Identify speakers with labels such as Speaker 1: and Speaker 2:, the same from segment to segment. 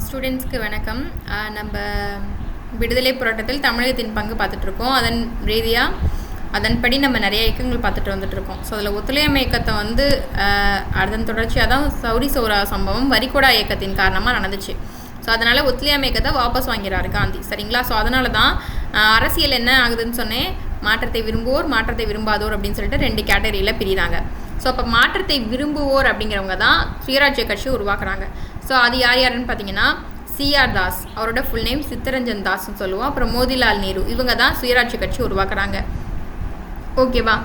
Speaker 1: ஸ்டூடெண்ட்ஸ்க்கு வணக்கம். நம்ம விடுதலை போராட்டத்தில் தமிழகத்தின் பங்கு பார்த்துட்ருக்கோம். அதன்படி நம்ம நிறைய இயக்கங்கள் பார்த்துட்டு வந்துட்டுருக்கோம். ஸோ அதில் ஒத்துழையாமை இயக்கத்தை அதன் தொடர்ச்சியாக தான் சௌரி சௌரா சம்பவம் வரிகொடா இயக்கத்தின் காரணமாக நடந்துச்சு. ஸோ அதனால் ஒத்துழையாமை இயக்கத்தை வாபஸ் வாங்கிறாரு காந்தி, சரிங்களா? ஸோ அதனால தான் அரசியல் என்ன ஆகுதுன்னு சொன்னேன், மாற்றத்தை விரும்புவோர் மாற்றத்தை விரும்பாதோர் அப்படின்னு சொல்லிட்டு 2 கேட்டகரியில் பிரிகிறாங்க. ஸோ அப்போ மாற்றத்தை விரும்புவோர் அப்படிங்கிறவங்க தான் சுயராஜ்ய கட்சி உருவாக்குறாங்க. ஸோ அது யாருன்னு பார்த்தீங்கன்னா சிஆர் தாஸ், அவரோட ஃபுல் நேம் சித்தரஞ்சன் தாஸ்ன்னு சொல்லுவோம். அப்புறம் மோதிலால் நேரு, இவங்க தான் சுயராஜ்ய கட்சி உருவாக்குறாங்க. ஓகேவா?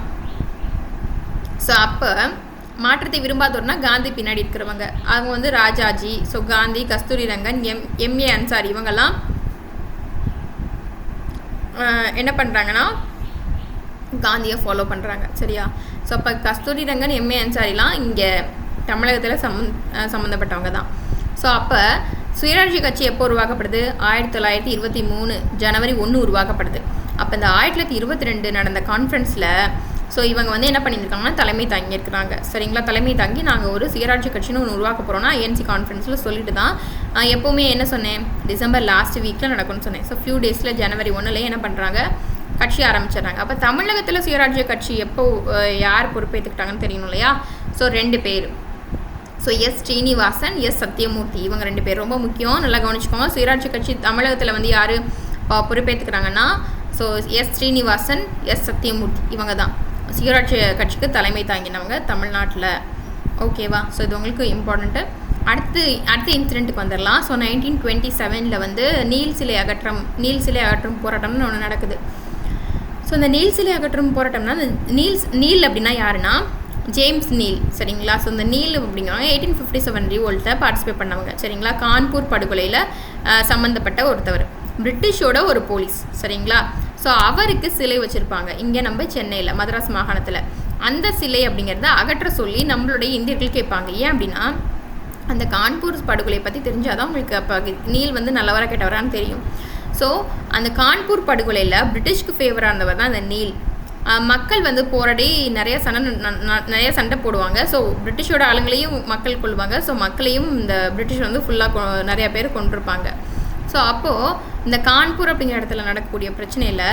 Speaker 1: ஸோ அப்போ மாற்றத்தை விரும்பாதோர்னா காந்தி பின்னாடி இருக்கிறவங்க, அவங்க ராஜாஜி, ஸோ காந்தி, கஸ்தூரி ரங்கன், எம்ஏ அன்சாரி, இவங்கெல்லாம் என்ன பண்ணுறாங்கன்னா காந்தியை ஃபாலோ பண்ணுறாங்க, சரியா? ஸோ அப்போ கஸ்தூரி ரங்கன், எம்ஏ அன்சாரிலாம் இங்கே தமிழகத்தில் சம்மந்தப்பட்டவங்க தான். ஸோ அப்போ சுயராஜ்ய கட்சி எப்போ உருவாக்கப்படுது? 1923 ஜனவரி 1 உருவாக்கப்படுது. அப்போ இந்த 1922 நடந்த கான்ஃபரன்ஸில் ஸோ இவங்க என்ன பண்ணியிருக்காங்கன்னா தலைமை தாங்கியிருக்கிறாங்க, சரிங்களா? தலைமை தாங்கி நாங்கள் ஒரு சுயராஜ்ய கட்சின்னு ஒன்று உருவாக்க போகிறோன்னா ஐஎன்சி கான்ஃபரன்ஸில் சொல்லிட்டு தான் எப்போவுமே என்ன சொன்னேன், டிசம்பர் லாஸ்ட் வீக்கில் நடக்கும்னு சொன்னேன். ஸோ ஃபியூ டேஸில் ஜனவரி 1 என்ன பண்ணுறாங்க, கட்சி ஆரம்பிச்சிடுறாங்க. அப்போ தமிழகத்தில் சுயராஜ்ய கட்சி எப்போ யார் பொறுப்பேற்றுக்கிட்டாங்கன்னு தெரியணும் இல்லையா? ஸோ 2 பேர். So S Srinivasan, S Sathyamurthy, இவங்க 2 பேர் ரொம்ப முக்கியம், நல்லா கவனிச்சுக்கோங்க. சுயராஜ்ய கட்சி தமிழகத்தில் யார் பொறுப்பேற்றுக்கிறாங்கன்னா so S Srinivasan, S Sathyamurthy, இவங்க தான் சுயராஜ்ய கட்சிக்கு தலைமை தாங்கினவங்க தமிழ்நாட்டில். ஓகேவா? ஸோ இது உங்களுக்கு இம்பார்ட்டண்ட்டு. அடுத்த இன்சிடெண்ட்டுக்கு வந்துடலாம். ஸோ 1927 நீல் சிலை அகற்றும் போராட்டம்னு ஒன்று நடக்குது. ஸோ இந்த நீல் சிலை அகற்றும் போராட்டம்னா நீல் அப்படின்னா யாருன்னா ஜேம்ஸ் நீல், சரிங்களா? ஸோ இந்த நீல் அப்படிங்கிறவங்க 1857 ரிவோல்ட்டை பார்ட்டிசிபேட் பண்ணவங்க, சரிங்களா? கான்பூர் படுகொலையில் சம்மந்தப்பட்ட ஒருத்தவர், பிரிட்டிஷோட ஒரு போலீஸ், சரிங்களா? ஸோ அவருக்கு சிலை வச்சுருப்பாங்க இங்கே நம்ம சென்னையில் மதராஸ் மாகாணத்தில். அந்த சிலை அப்படிங்கிறத அகற்ற சொல்லி நம்மளுடைய இந்தியர்கள் கேட்பாங்க. ஏன் அப்படின்னா அந்த கான்பூர் படுகொலையை பற்றி தெரிஞ்சாதான் உங்களுக்கு அப்போ நீல் நல்லவரா கெட்டவரான்னு தெரியும். ஸோ அந்த கான்பூர் படுகொலையில் பிரிட்டிஷ்க்கு ஃபேவராக இருந்தவர் தான் அந்த நீல். மக்கள் போராடி நிறைய சண்டை போடுவாங்க. ஸோ பிரிட்டிஷோட ஆளுங்களையும் மக்கள் கொள்வாங்க. ஸோ மக்களையும் இந்த பிரிட்டிஷ் ஃபுல்லாக நிறைய பேர் கொண்டிருப்பாங்க. ஸோ அப்போது இந்த கான்பூர் அப்படிங்கிற இடத்துல நடக்கக்கூடிய பிரச்சனையில்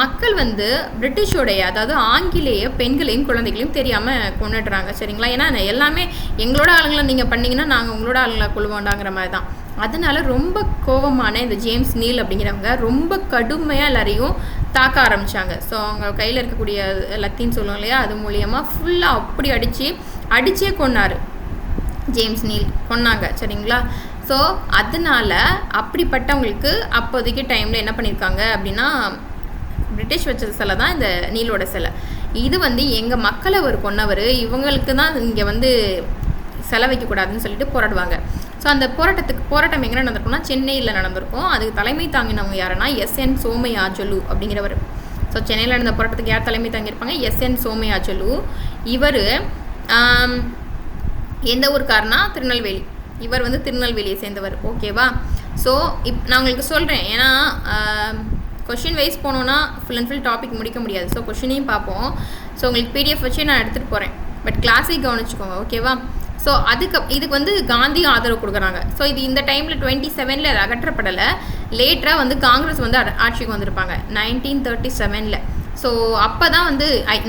Speaker 1: மக்கள் பிரிட்டிஷோடைய, அதாவது ஆங்கிலேய பெண்களையும் குழந்தைகளையும் தெரியாமல் கொண்டுடுறாங்க, சரிங்களா? ஏன்னா எல்லாமே எங்களோட ஆளுங்களை நீங்கள் பண்ணிங்கன்னா நாங்கள் உங்களோட ஆளுங்களை கொள்வோண்டாங்கிற மாதிரி தான். அதனால ரொம்ப கோபமான இந்த ஜேம்ஸ் நீல் அப்படிங்கிறவங்க ரொம்ப கடுமையாக எல்லாரையும் தாக்க ஆரம்பித்தாங்க. ஸோ அவங்க கையில் இருக்கக்கூடிய லத்தின்னு சொல்லுவோம் இல்லையா, அது மூலியமாக ஃபுல்லாக அப்படி அடிச்சே கொன்னார் ஜேம்ஸ் நீல், கொன்னாங்க, சரிங்களா? ஸோ அதனால் அப்படிப்பட்டவங்களுக்கு அப்போதைக்கு டைமில் என்ன பண்ணியிருக்காங்க அப்படின்னா பிரிட்டிஷ் வச்ச சிலை தான் இந்த நீலோட சிலை. இது எங்கள் மக்களை கொன்னவர், இவங்களுக்கு தான் இங்கே சிலை வைக்கக்கூடாதுன்னு சொல்லிட்டு போராடுவாங்க. ஸோ அந்த போராட்டம் எங்கே நடந்திருக்கும்னா சென்னையில் நடந்திருக்கும். அதுக்கு தலைமை தாங்கினவங்க யாருன்னா எஸ்என் சோமையாஜுலு அப்படிங்கிறவர். ஸோ சென்னையில் நடந்த போராட்டத்துக்கு யார் தலைமை தாங்கியிருப்பாங்க? எஸ்என் சோமையாஜுலு. இவர் எந்த ஊருக்காரனா திருநெல்வேலி. இவர் திருநெல்வேலியை சேர்ந்தவர், ஓகேவா? ஸோ நான் உங்களுக்கு சொல்கிறேன், ஏன்னா கொஷின் வைஸ் போனோன்னா ஃபுல் அண்ட் ஃபுல் டாபிக் முடிக்க முடியாது. ஸோ கொஷினையும் பார்ப்போம். ஸோ உங்களுக்கு பிடிஎஃப் வச்சு நான் எடுத்துகிட்டு போகிறேன், பட் கிளாஸையும் கவனிச்சுக்கோங்க, ஓகேவா? ஸோ இதுக்கு காந்தி ஆதரவு கொடுக்குறாங்க. ஸோ இது இந்த டைமில் 27 அது அகற்றப்படலை. லேட்டராக காங்கிரஸ் ஆட்சிக்கு வந்திருப்பாங்க 1937. ஸோ அப்போ தான்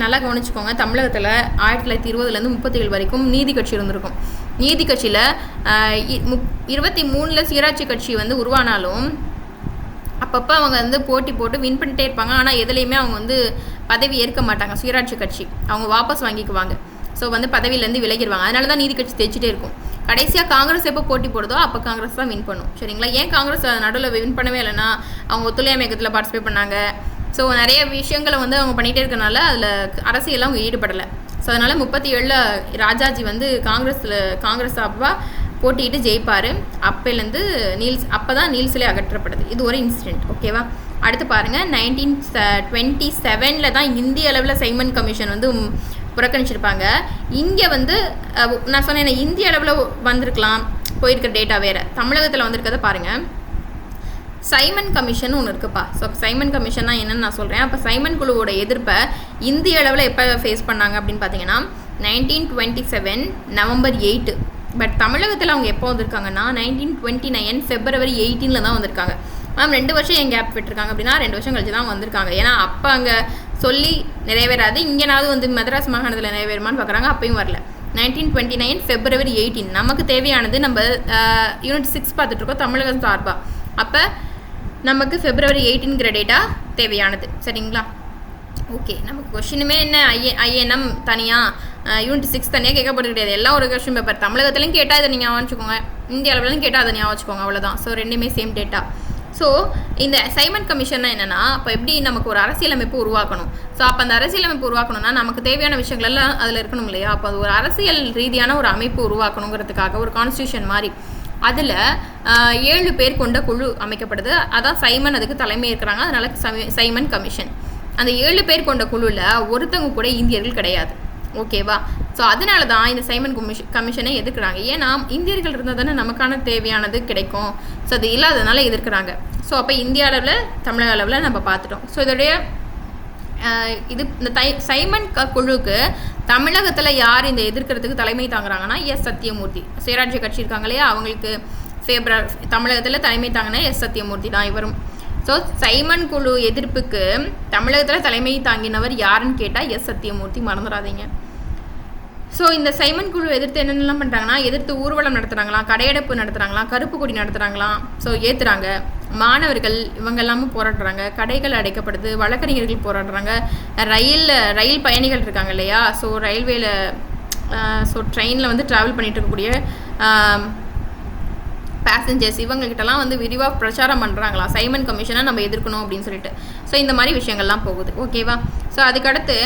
Speaker 1: நல்லா கவனிச்சுக்கோங்க, தமிழகத்தில் 1920 37 வரைக்கும் நீதி கட்சி இருந்திருக்கும். நீதி கட்சியில் 23 சுயராட்சி கட்சி உருவானாலும் அப்பப்போ அவங்க போட்டி போட்டு வின் பண்ணிட்டே இருப்பாங்க. ஆனால் எதுலேயுமே அவங்க பதவி ஏற்க மாட்டாங்க. சுயராட்சி கட்சி அவங்க வாபஸ் வாங்கிக்குவாங்க. ஸோ பதவியிலேருந்து விலகிடுவாங்க. அதனால தான் நீதி கட்சி தேய்ச்சிட்டே இருக்கும். கடைசியாக காங்கிரஸ் எப்போ போட்டி போடுதோ அப்போ காங்கிரஸ் தான் வின் பண்ணும், சரிங்களா? ஏன் காங்கிரஸ் நடுவில் வின் பண்ணவே இல்லைன்னா அவங்க ஒத்துழையாமை இயக்கத்தில் பார்ட்டிசிபேட் பண்ணாங்க. ஸோ நிறைய விஷயங்களை அவங்க பண்ணிகிட்டே இருக்கனால அதில் அரசியலில் அவங்க ஈடுபடலை. ஸோ அதனால் 37 ராஜாஜி காங்கிரஸ் அப்பா போட்டிட்டு ஜெயிப்பார். அப்போ தான் நீல் சிலை அகற்றப்படுது. இது ஒரு இன்சிடென்ட், ஓகேவா? அடுத்து பாருங்கள், 1927 தான் இந்திய அளவில் சைமன் கமிஷன் புறக்கணிச்சிருப்பாங்க. இங்கே நான் சொன்னேன் இந்திய அளவில் வந்திருக்கலாம், போயிருக்கிற டேட்டா வேறு. தமிழகத்தில் வந்திருக்கிறத பாருங்கள். சைமன் கமிஷன் ஒன்று இருக்குப்பா. ஸோ சைமன் கமிஷன்னா என்னென்னு நான் சொல்கிறேன். அப்போ சைமன் குழுவோட எதிர்ப்பை இந்திய அளவில் எப்போ ஃபேஸ் பண்ணாங்க அப்படின்னு பார்த்தீங்கன்னா 1927 நவம்பர் 8 பட் தமிழகத்தில் அவங்க எப்போ வந்திருக்காங்கன்னா 1929 February 18 தான் வந்திருக்காங்க. மேம் 2 வருஷம் என் கேப் விட்டுருக்காங்க அப்படின்னா 2 வருஷம் கழிச்சு தான் வந்திருக்காங்க. ஏன்னா அப்போ அங்கே சொல்லி நிறைவேறாது, இங்கேனாவது வந்து மெட்ராஸ் மாகாணத்தில் நிறைவேறுமான்னு பார்க்குறாங்க, அப்பயும் வரல. 1929 February 18. நமக்கு தேவையானது நம்ம யூனிட் 6 பார்த்துட்ருக்கோம் தமிழகம் சார்பாக. அப்போ நமக்கு February 18ங்கிற டேட்டா தேவையானது. சரிங்களா? ஓகே, நமக்கு கொஷினுமே என்ன, ஐஎன்எம் தனியாக, யூனிட் 6 தனியாக கேட்கப்பட்டு கிடையாது. எல்லாம் ஒரு கொஷின் பேப்பர். தமிழகத்துலையும் கேட்டால் இதை நீங்கள் வச்சுக்கோங்க, இந்திய அளவுலையும் கேட்டால் அதை ஞாபகம் வச்சுக்கோங்க, அவ்வளோதான். ஸோ ரெண்டுமே சேம் டேட்டா. ஸோ இந்த சைமன் கமிஷன்னா என்னென்னா, அப்போ எப்படி நமக்கு ஒரு அரசியலமைப்பு உருவாக்கணும். ஸோ அப்போ அந்த அரசியலமைப்பு உருவாக்கணும்னா நமக்கு தேவையான விஷயங்கள் எல்லாம் அதில் இருக்கணும் இல்லையா? அப்போ அது ஒரு அரசியல் ரீதியான ஒரு அமைப்பு உருவாக்கணுங்கிறதுக்காக ஒரு கான்ஸ்டியூஷன் மாதிரி அதில் 7 பேர் கொண்ட குழு அமைக்கப்படுது. அதான் சைமன் அதுக்கு தலைமை இருக்கிறாங்க, அதனால சைமன் கமிஷன். அந்த 7 பேர் கொண்ட குழுவில் ஒருத்தவங்க கூட இந்தியர்கள் கிடையாது. ஓகேவா? ஸோ அதனால தான் இந்த சைமன் கமிஷனை எதிர்க்கிறாங்க. ஏன்னா இந்தியர்கள் இருந்தால் தானே நமக்கான தேவையானது கிடைக்கும். ஸோ அது இல்லாததுனால எதிர்க்கிறாங்க. ஸோ அப்போ இந்திய அளவில் தமிழக அளவில் நம்ம பார்த்துட்டோம். ஸோ இதோடைய இது இந்த சைமன் குழுவுக்கு தமிழகத்தில் யார் இந்த எதிர்க்கிறதுக்கு தலைமை தாங்குறாங்கன்னா எஸ் சத்தியமூர்த்தி. சுயராஜ்ய கட்சி இருக்காங்க இல்லையா, அவங்களுக்கு தமிழகத்தில் தலைமை தாங்கினா எஸ் சத்தியமூர்த்தி தான் இவரும். ஸோ சைமன் குழு எதிர்ப்புக்கு தமிழகத்தில் தலைமை தாங்கினவர் யாருன்னு கேட்டால் எஸ் சத்தியமூர்த்தி, மறந்துடாதீங்க. ஸோ இந்த சைமன் குழு எதிர்த்து என்னென்னலாம் பண்ணுறாங்கன்னா, எதிர்த்து ஊர்வலம் நடத்துகிறாங்களாம், கடையெடுப்பு நடத்துகிறாங்களாம், கருப்பு கொடி நடத்துகிறாங்களாம். ஸோ ஏற்றுறாங்க. மாணவர்கள் இவங்க எல்லாமும் போராடுறாங்க, கடைகள் அடைக்கப்படுது, வழக்கறிஞர்கள் போராடுறாங்க, ரயில் பயணிகள் இருக்காங்க இல்லையா, ஸோ ரயில்வேல ட்ரெயினில் வந்து ட்ராவல் பண்ணிட்டு இருக்கக்கூடிய பேசஞ்சர்ஸ் இவங்ககிட்டலாம் வந்து விரிவாக பிரச்சாரம் பண்ணுறாங்களா, சைமன் கமிஷனை நம்ம எதிர்க்கணும் அப்படின்னு சொல்லிட்டு. ஸோ இந்த மாதிரி விஷயங்கள்லாம் போகுது. ஓகேவா? ஸோ அதுக்கடுத்து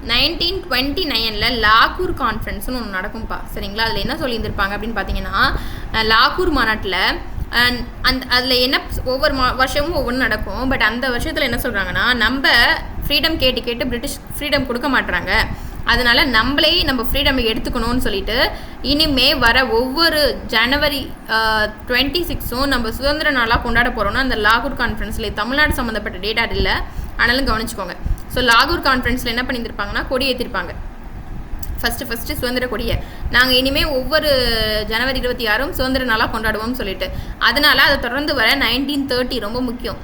Speaker 1: 1929 லாகூர் கான்ஃபரன்ஸ்னு ஒன்று நடக்கும்ப்பா. சரிங்களா? அதில் என்ன சொல்லியிருந்திருப்பாங்க அப்படின்னு பார்த்தீங்கன்னா, லாகூர் மாநாட்டில் அதில் என்ன ஒவ்வொரு வருஷமும் ஒவ்வொன்று நடக்கும். பட் அந்த வருஷத்தில் என்ன சொல்கிறாங்கன்னா, நம்ம ஃப்ரீடம் கேட்டு பிரிட்டிஷ் ஃப்ரீடம் கொடுக்க மாட்டுறாங்க, அதனால் நம்ம ஃப்ரீடம் எடுத்துக்கணும்னு சொல்லிட்டு இனிமே வர ஒவ்வொரு ஜனவரி 26 நம்ம சுதந்திர நாளாக கொண்டாட போகிறோன்னா அந்த லாகூர் கான்ஃபரன்ஸில் தமிழ்நாடு சம்மந்தப்பட்ட டேட்டா இல்லை, ஆனாலும் கவனிச்சுக்கோங்க. ஸோ லாகூர் கான்ஃபரன்ஸில் என்ன பண்ணியிருப்பாங்கன்னா, கொடி ஏற்றிருப்பாங்க. ஃபஸ்ட்டு சுதந்திர கொடியை நாங்கள் இனிமேல் ஒவ்வொரு ஜனவரி 26 சுதந்திர நாளாக கொண்டாடுவோம்னு சொல்லிட்டு. அதனால் அதை தொடர்ந்து வர 1930 ரொம்ப முக்கியம்.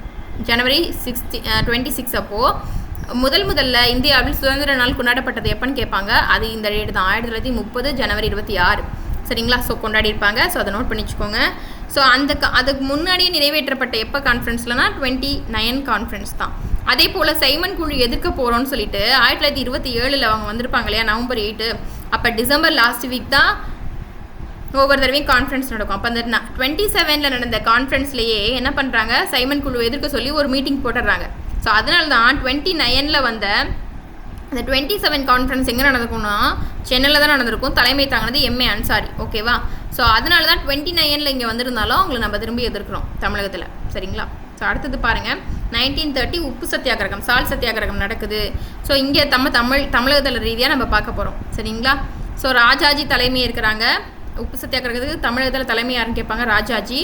Speaker 1: ஜனவரி 26 அப்போது முதல்ல இந்தியாவில் சுதந்திர நாள் கொண்டாடப்பட்டது எப்போன்னு கேட்பாங்க. அது இந்த டேட் தான், 1930 ஜனவரி 26. சரிங்களா? ஸோ கொண்டாடியிருப்பாங்க. ஸோ அதை நோட் பண்ணிச்சுக்கோங்க. ஸோ அதுக்கு முன்னாடியே நிறைவேற்றப்பட்ட எப்போ கான்ஃபரன்ஸ்லனா 29 கான்ஃபரன்ஸ் தான். அதே போல் சைமன் குழு எதிர்க்க போகிறோன்னு சொல்லிட்டு 1927 அவங்க வந்திருப்பாங்க இல்லையா, நவம்பர் 8. அப்போ டிசம்பர் லாஸ்ட் வீக் தான் ஒவ்வொரு தடவையும் கான்ஃபரன்ஸ் நடக்கும். அப்போ அந்த 27 நடந்த கான்ஃபரன்ஸ்லேயே என்ன பண்ணுறாங்க, சைமன் குழு எதிர்க்க சொல்லி ஒரு மீட்டிங் போட்டுடுறாங்க. ஸோ அதனால தான் 29 வந்த அந்த 27 கான்ஃபரன்ஸ் எங்கே நடந்திருக்கும்னா சென்னையில் தான் நடந்திருக்கும். தலைமை தாங்கினது எம்ஏ அன்சாரி. ஓகேவா? ஸோ அதனால தான் 29 இங்கே வந்திருந்தாலும் அவங்களை நம்ம திரும்பி எதிர்க்கிறோம் தமிழகத்தில். சரிங்களா? ஸோ அடுத்தது பாருங்கள், 1930 உப்பு சத்தியாகிரகம், சால் சத்தியாகிரகம் நடக்குது. ஸோ இங்கே தமிழகத்தில் ரீதியாக நம்ம பார்க்க போகிறோம். சரிங்களா? ஸோ ராஜாஜி தலைமை இருக்கிறாங்க. உப்பு சத்தியாகிரகத்துக்கு தமிழகத்தில் தலைமை யாருன்னு கேட்பாங்க, ராஜாஜி.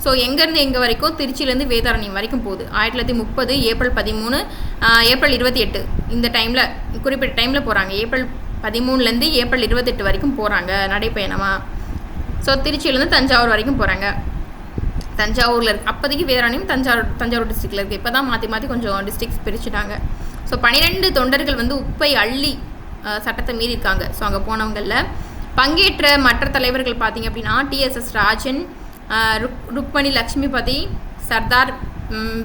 Speaker 1: ஸோ எங்கேருந்து எங்கே வரைக்கும், திருச்சியிலேருந்து வேதாரண்யம் வரைக்கும் போகுது. 1930 ஏப்ரல் 13, ஏப்ரல் 28 இந்த டைமில், குறிப்பிட்ட டைமில் போகிறாங்க. ஏப்ரல் 13 ஏப்ரல் 28 வரைக்கும் போகிறாங்க நடைப்பயணமாக. ஸோ திருச்சியிலேருந்து தஞ்சாவூர் வரைக்கும் போகிறாங்க. தஞ்சாவூரில் இருக்குது அப்போதைக்கு வேதாரண்யம் தஞ்சாவூர் டிஸ்ட்ரிக்டில் இருக்குது. இப்போ தான் மாற்றி கொஞ்சம் டிஸ்ட்ரிக்ஸ் பிரிச்சுட்டாங்க. ஸோ 12 தொண்டர்கள் வந்து உப்பை அள்ளி சட்டத்தை மீறியிருக்காங்க. ஸோ அங்கே போனவங்களில் பங்கேற்ற மற்ற தலைவர்கள் பார்த்திங்க அப்படின்னா TSS ராஜன், ருக்மணி லக்ஷ்மிபதி, சர்தார்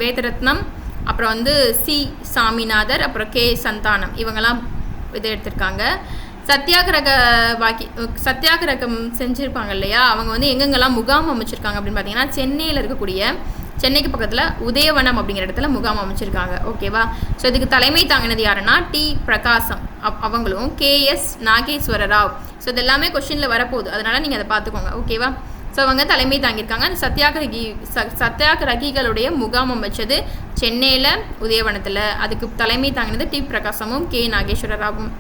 Speaker 1: வேதரத்னம், அப்புறம் வந்து C சாமிநாதர், அப்புறம் K சந்தானம், இவங்கெல்லாம் இது எடுத்திருக்காங்க. சத்தியாகிரகம் செஞ்சுருப்பாங்க இல்லையா, அவங்க வந்து எங்கெங்கெல்லாம் முகாம் அமைச்சிருக்காங்க அப்படின்னு பார்த்தீங்கன்னா, சென்னையில் இருக்கக்கூடிய, சென்னைக்கு பக்கத்தில் உதயவனம் அப்படிங்கிற இடத்துல முகாம் அமைச்சிருக்காங்க. ஓகேவா? ஸோ இதுக்கு தலைமை தாங்கினது யாருன்னா T பிரகாசம் அவங்களும் KS நாகேஸ்வர ராவ். ஸோ இது எல்லாமே கொஸ்டினில் வரப்போகுது, அதனால் நீங்கள் அதை பார்த்துக்கோங்க. ஓகேவா? ஸோ அவங்க தலைமை தாங்கியிருக்காங்க. அந்த சத்தியாகிரகிகளுடைய முகாம் அமைச்சது சென்னையில் உதயவனத்தில். அதுக்கு தலைமை தாங்கினது T பிரகாசமும் K நாகேஸ்வர ராவும்.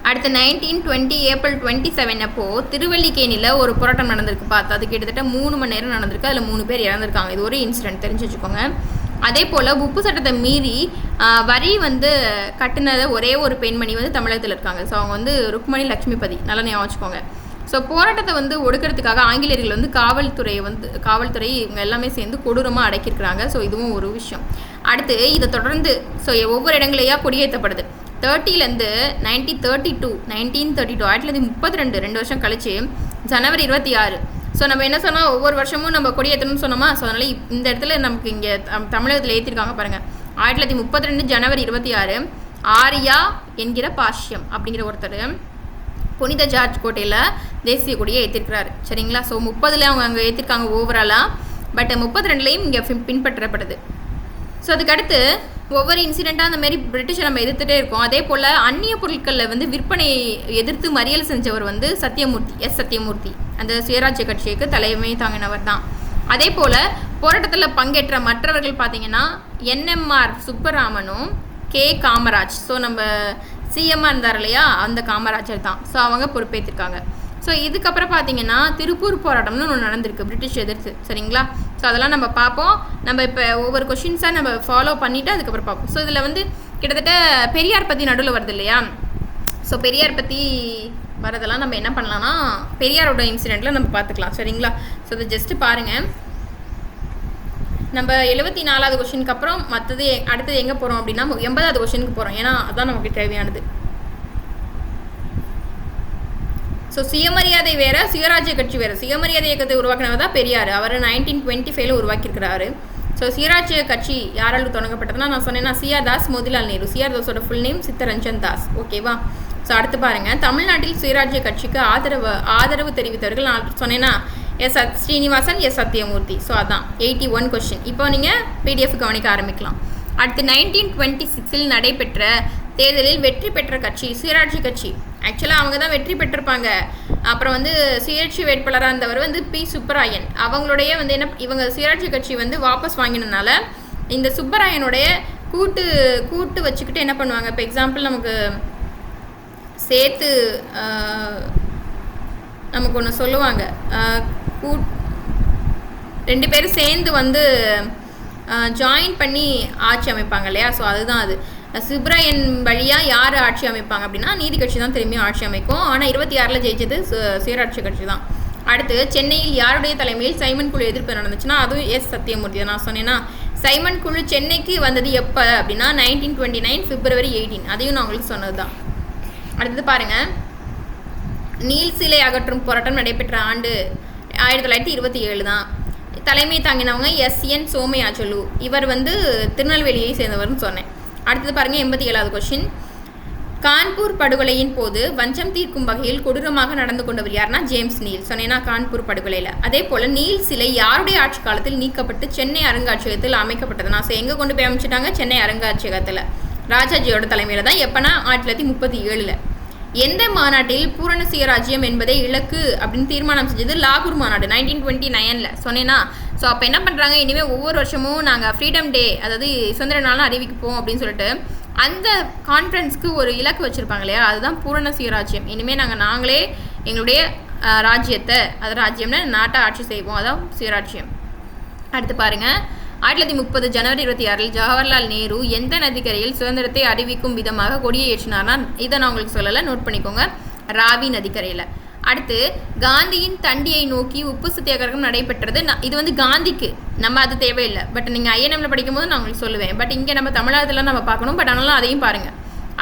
Speaker 1: அடுத்து 1920 ஏப்ரல் 27 அப்போது திருவல்லிக்கேணியில் ஒரு போராட்டம் நடந்திருக்கு. அது கிட்டத்தட்ட 3 மணி நேரம் நடந்திருக்கு. அதில் 3 பேர் இறந்துருக்காங்க. இது ஒரு இன்சிடென்ட், தெரிஞ்சு வச்சுக்கோங்க. அதே போல் உப்பு சட்டத்தை மீறி வரி வந்து கட்டினத ஒரே ஒரு பெண்மணி வந்து தமிழகத்தில் இருக்காங்க. ஸோ அவங்க வந்து ருக்மணி லக்ஷ்மிபதி, நல்லா ஞாபகம் வச்சுக்கோங்க. ஸோ போராட்டத்தை வந்து ஒடுக்கிறதுக்காக ஆங்கிலேயர்கள் வந்து காவல்துறை இவங்க எல்லாமே சேர்ந்து கொடூரமாக அடக்கியிருக்கிறாங்க. ஸோ இதுவும் ஒரு விஷயம். அடுத்து இதை தொடர்ந்து ஸோ ஒவ்வொரு இடங்களையாக கொடியேற்றப்படுது. 30லேருந்து 1932 1932 2 வருஷம் கழிச்சு ஜனவரி 26. ஸோ நம்ம என்ன சொன்னால் ஒவ்வொரு வருஷமும் நம்ம கொடியேற்றணும்னு சொன்னோமா. ஸோ அதனால் இந்த இடத்துல நமக்கு இங்கே தமிழகத்தில் ஏற்றிருக்காங்க பாருங்கள். 1932 ஜனவரி 26 ஆரியா என்கிற பாஷ்யம் அப்படிங்கிற ஒருத்தர் புனித ஜார்ஜ் கோட்டையில் தேசிய கொடியை ஏற்றிருக்கிறாரு. சரிங்களா. ஸோ 30ல் அவங்க அங்கே ஏற்றிருக்காங்க ஓவராலாக. பட் 32லையும் இங்கே பின்பற்றப்படுது. ஸோ அதுக்கடுத்து ஒவ்வொரு இன்சிடெண்ட்டாக அந்த மாதிரி பிரிட்டிஷை நம்ம எதிர்த்துட்டே இருக்கோம். அதே போல் அந்நிய பொருட்களில் வந்து விற்பனையை எதிர்த்து மறியல் செஞ்சவர் வந்து சத்தியமூர்த்தி அந்த சுயராஜ்ய கட்சிக்கு தலைமை தாங்கினவர் தான். அதே போல் போராட்டத்தில் பங்கேற்ற மற்றவர்கள் பார்த்தீங்கன்னா NMR சுப்பராமனும் கே காமராஜ். ஸோ நம்ம சிஎம்மாக இருந்தார் இல்லையா, அந்த காமராஜர் தான். ஸோ அவங்க பொறுப்பேற்றிருக்காங்க. ஸோ இதுக்கப்புறம் பார்த்தீங்கன்னா திருப்பூர் போராட்டம்னு ஒன்று நடந்திருக்கு பிரிட்டிஷ் எதிர்த்து. சரிங்களா. ஸோ அதெல்லாம் நம்ம பார்ப்போம். நம்ம இப்போ ஒவ்வொரு கொஷின்ஸாக நம்ம ஃபாலோ பண்ணிவிட்டு அதுக்கப்புறம் பார்ப்போம். ஸோ இதில் வந்து கிட்டத்தட்ட பெரியார் பற்றி நடுவில் வருது இல்லையா. ஸோ பெரியார் பற்றி வரதெல்லாம் நம்ம என்ன பண்ணலாம்னா பெரியாரோட இன்சிடெண்ட்டில் நம்ம பார்த்துக்கலாம். சரிங்களா. ஸோ இதை ஜஸ்ட்டு பாருங்கள். நம்ம 74வது கொஷினுக்கு அப்புறம் மற்றது அடுத்தது எங்கே போகிறோம் அப்படின்னா 80வது கொஷினுக்கு போகிறோம். ஏன்னா அதுதான் நமக்கு தேவையானது. ஸோ சுயமரியாதை வேறு, சுயராஜ்ய கட்சி வேறு. சுயமரியாதை இயக்கத்தை உருவாக்கினவர் தான் பெரியார். அவர் 1925 உருவாக்கியிருக்கிறாரு. ஸோ சுயராஜ்ய கட்சி யாரால் தொடங்கப்பட்டதுன்னா நான் சொன்னேன்னா CR தாஸ் மோதிலால் நேரு. CR தாஸோட ஃபுல் நேம் சித்தரஞ்சன் தாஸ். ஓகேவா. ஸோ அடுத்து பாருங்கள். தமிழ்நாட்டில் சுயராஜ்ய கட்சிக்கு ஆதரவு தெரிவித்தவர்கள் நான் சொன்னேன்னா ஸ்ரீனிவாசன், சத்தியமூர்த்தி. ஸோ அதான் 81 கொஸ்டின். இப்போ நீங்கள் PDF கவனிக்க ஆரம்பிக்கலாம். அடுத்து 1926 நடைபெற்ற தேர்தலில் வெற்றி பெற்ற கட்சி சுயராட்சி கட்சி. ஆக்சுவலாக அவங்க தான் வெற்றி பெற்றிருப்பாங்க. அப்புறம் வந்து சுயேட்சை வேட்பாளராக இருந்தவர் வந்து P. சுப்பராயன். அவங்களுடைய வந்து இவங்க சுயராட்சி கட்சி வந்து வாபஸ் வாங்கினதுனால இந்த சுப்பராயனுடைய கூட்டு வச்சுக்கிட்டு என்ன பண்ணுவாங்க. இப்போ எக்ஸாம்பிள் நமக்கு சேர்த்து நமக்கு ஒன்று சொல்லுவாங்க. 2 பேரும் சேர்ந்து வந்து ஜாயின் பண்ணி ஆட்சி அமைப்பாங்க இல்லையா. ஸோ அதுதான் அது. சுப்ராயன் வழியாக யார் ஆட்சி அமைப்பாங்க அப்படின்னா நீதி கட்சி தான் திரும்பியும் ஆட்சி அமைக்கும். ஆனால் 26ல் ஜெயிச்சது சுயராட்சி கட்சி தான். அடுத்து சென்னையில் யாருடைய தலைமையில் சைமன் குழு எதிர்ப்பு நடந்துச்சுன்னா அதுவும் சத்தியமூர்த்தி. நான் சொன்னேன்னா சைமன் குழு சென்னைக்கு வந்தது எப்போ அப்படின்னா 1929 February 18. அதையும் நான் உங்களுக்கு சொன்னது தான். அடுத்தது பாருங்கள். நீல் சிலை அகற்றும் போராட்டம் நடைபெற்ற ஆண்டு 1927 தான். தலைமை தாங்கினவங்க SN சோமயாஜுலு. இவர் வந்து திருநெல்வேலியை சேர்ந்தவர்னு சொன்னேன். அடுத்தது பாருங்கள். 87வது கொஷின். கான்பூர் படுகொலையின் போது வஞ்சம் தீர்க்கும் வகையில் கொடூரமாக நடந்து கொண்டவர் யாருன்னா ஜேம்ஸ் நீல். சொன்னேன்னா கான்பூர் படுகொலையில். அதே போல் நீல் சிலை யாருடைய ஆட்சி காலத்தில் நீக்கப்பட்டு சென்னை அருங்காட்சியகத்தில் அமைக்கப்பட்டது. நான் எங்கே கொண்டு போய் அமைச்சிட்டாங்க? சென்னை அருங்காட்சியகத்தில் ராஜாஜியோட தலைமையில் தான். எப்போனா 1937. எந்த மாநாட்டில் பூரண சுயராஜ்யம் என்பதை இலக்கு அப்படின்னு தீர்மானம் செஞ்சது? லாகூர் மாநாடு 1929. சொன்னேன்னா. ஸோ அப்போ என்ன பண்ணுறாங்க, இனிமேல் ஒவ்வொரு வருஷமும் நாங்கள் ஃப்ரீடம் டே அதாவது சுதந்திர நாள்னு அறிவிப்போம் அப்படின்னு சொல்லிட்டு அந்த கான்ஃபரன்ஸ்க்கு ஒரு இலக்கு வச்சுருப்பாங்க இல்லையா, அதுதான் பூரண சுயராஜ்யம். இனிமேல் நாங்களே எங்களுடைய ராஜ்யத்தை, அது ராஜ்யம்னு நாட்டை ஆட்சி செய்வோம், அதான் சுயராஜ்யம். அடுத்து பாருங்கள். 1930 ஜனவரி 26 ஜவஹர்லால் நேரு எந்த நதிக்கரையில் சுதந்திரத்தை அறிவிக்கும் விதமாக கொடியை ஏற்றினார்னா இதை நான் உங்களுக்கு சொல்லலை, நோட் பண்ணிக்கோங்க. ராவி நதிக்கரையில். அடுத்து காந்தியின் தண்டியை நோக்கி உப்பு சத்தியாகிரகம் நடைபெற்றது. இது வந்து காந்திக்கு, நம்ம அது தேவையில்லை. பட் நீங்கள் INMல படிக்கும்போது நான் உங்களுக்கு சொல்லுவேன். பட் இங்கே நம்ம தமிழகத்தில் நம்ம பார்க்கணும். பட் ஆனாலும் அதையும் பாருங்கள்.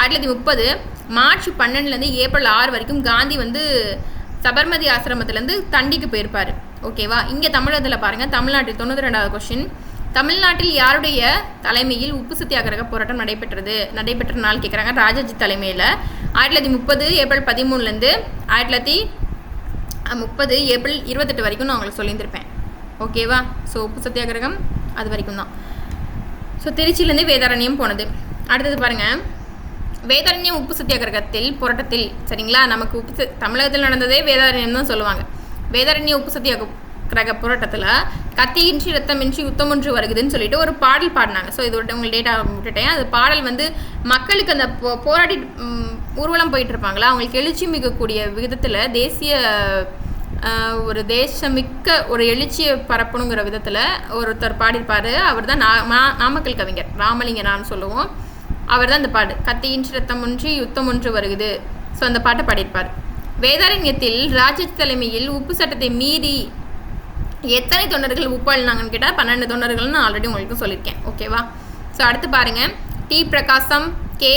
Speaker 1: 1930 மார்ச் 12 ஏப்ரல் 6 வரைக்கும் காந்தி வந்து சபர்மதி ஆசிரமத்திலேருந்து தண்டிக்கு போயிருப்பார். ஓகேவா. இங்கே தமிழகத்தில் பாருங்கள். தமிழ்நாட்டில் 92வது கொஸ்டின். தமிழ்நாட்டில் யாருடைய தலைமையில் உப்பு சத்தியாகிரக போராட்டம் நடைபெற்ற நாள் கேட்குறாங்க. ராஜாஜி தலைமையில் 1930 ஏப்ரல் 13 1930 ஏப்ரல் 28 வரைக்கும் நான் உங்களுக்கு சொல்லியிருந்திருப்பேன். ஓகேவா. ஸோ உப்பு சத்தியாகிரகம் அது வரைக்கும் தான். ஸோ திருச்சியிலேருந்து வேதாரண்யம் போனது. அடுத்தது பாருங்கள். வேதாரண்யம் உப்பு சத்தியாகிரகத்தில் போராட்டத்தில் சரிங்களா, நமக்கு தமிழகத்தில் நடந்ததே வேதாரண்யம் தான் சொல்லுவாங்க. வேதாரண்ய உப்பு சத்தியாகிரக போராட்டத்தில் கத்தியின்றி ரத்தமின்றி யுத்தம் ஒன்று வருகுதுன்னு சொல்லிட்டு ஒரு பாடல் பாடினாங்க. ஸோ இதோட உங்களுக்கு டேட்டா விட்டுட்டேன். அது பாடல் வந்து மக்களுக்கு அந்த போராடி ஊர்வலம் போயிட்டு இருப்பாங்களா, அவங்களுக்கு எழுச்சி மிகக்கூடிய விதத்தில் ஒரு தேசமிக்க ஒரு எழுச்சியை பரப்பணுங்கிற விதத்தில் ஒருத்தர் பாடியிருப்பார். அவர் தான் நாமக்கல் கவிஞர் ராமலிங்கனான்னு சொல்லுவோம். அவர் தான் இந்த பாடு கத்தியின்றி ரத்தம் ஒன்றி யுத்தம் ஒன்று வருகுது. ஸோ அந்த பாட்டை பாடியிருப்பார். வேதாரண்யத்தில் ராஜாஜி தலைமையில் உப்பு சட்டத்தை மீறி எத்தனை தொண்டர்கள் உப்பு அள்ளினாங்கன்னு கேட்டால் 12 தொண்டர்கள்னு நான் ஆல்ரெடி உங்களுக்கு சொல்லியிருக்கேன். ஓகேவா? ஸோ அடுத்து பாருங்கள், டி பிரகாசம் கே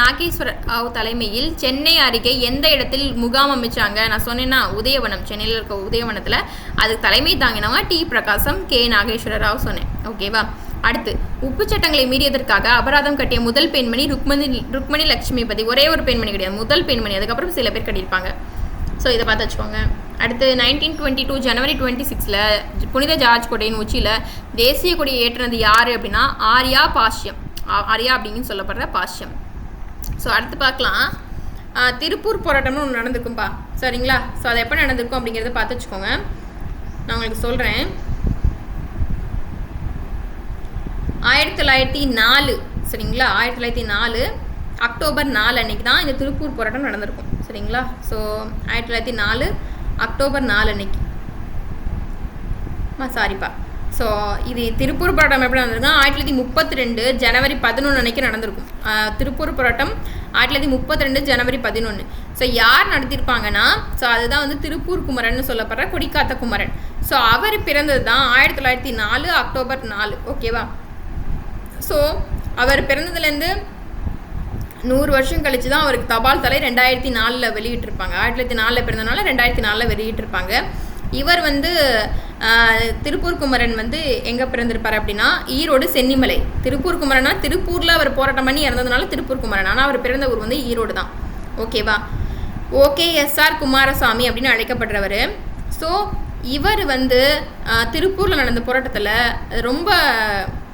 Speaker 1: நாகேஸ்வர ராவ் தலைமையில் சென்னை அருகே எந்த இடத்தில் முகாம் அமைச்சாங்க? நான் சொன்னேன்னா உதயவனம், சென்னையில் இருக்க உதயவனத்தில் அதுக்கு தலைமை தாங்கினவங்க டி பிரகாசம் கே நாகேஸ்வர ராவ் சொன்னேன். ஓகேவா? அடுத்து, உப்பு சட்டங்களை மீறியதற்காக அபராதம் கட்டிய முதல் பெண்மணி ருக்மணி லட்சுமிபதி. ஒரே ஒரு பெண்மணி கிடையாது, முதல் பெண்மணி. அதுக்கப்புறம் சில பேர் கட்டியிருப்பாங்க. ஸோ இதை பார்த்து வச்சுக்கோங்க. அடுத்து 1922 ஜனவரி 26 புனித ஜார்ஜ் கோட்டையின் உச்சியில் தேசிய கொடியை ஏற்றினது யார் அப்படின்னா ஆர்யா பாஷ்யம். ஆர்யா அப்படின்னு சொல்லப்படுற பாஷ்யம். ஸோ அடுத்து பார்க்கலாம், திருப்பூர் போராட்டம்னு ஒன்று நடந்திருக்கும்பா. சரிங்களா? ஸோ அது எப்போ நடந்திருக்கும் அப்படிங்கிறத பார்த்து வச்சுக்கோங்க. நான் உங்களுக்கு சொல்கிறேன். 1904. சரிங்களா? 1904 அக்டோபர் 4 அன்றைக்கி தான் இந்த திருப்பூர் போராட்டம் நடந்திருக்கும். சரிங்களா? ஸோ 1904 அக்டோபர் 4 அன்னைக்கு. சாரிப்பா. ஸோ இது திருப்பூர் போராட்டம் எப்படி நடந்திருக்குன்னா 1932 ஜனவரி 11 அன்னைக்கு நடந்திருக்கும். திருப்பூர் போராட்டம் 1932 ஜனவரி 11. ஸோ யார் நடத்தியிருப்பாங்கன்னா, ஸோ அதுதான் வந்து திருப்பூர் குமரன் சொல்லப்படுற கொடிக்காத்த குமரன். ஸோ அவர் பிறந்தது தான் 1904 அக்டோபர் 4. ஓகேவா? ஸோ அவர் பிறந்ததுலேருந்து 100 வருஷம் கழிச்சு தான் அவருக்கு தபால் தலை 2004 வெளியிட்டிருப்பாங்க. 1904 பிறந்தனால 2004 வெளியிட்டிருப்பாங்க. இவர் வந்து திருப்பூர் குமரன் வந்து எங்கே பிறந்திருப்பார் அப்படின்னா ஈரோடு சென்னிமலை. திருப்பூர் குமரனா திருப்பூரில் அவர் போராட்டம் பண்ணி இறந்ததுனால திருப்பூர் குமரன். ஆனால் அவர் பிறந்த ஊர் வந்து ஈரோடு தான். ஓகேவா? OKSR குமாரசாமி அப்படின்னு அழைக்கப்படுறவர். ஸோ இவர் வந்து திருப்பூரில் நடந்த போராட்டத்தில் ரொம்ப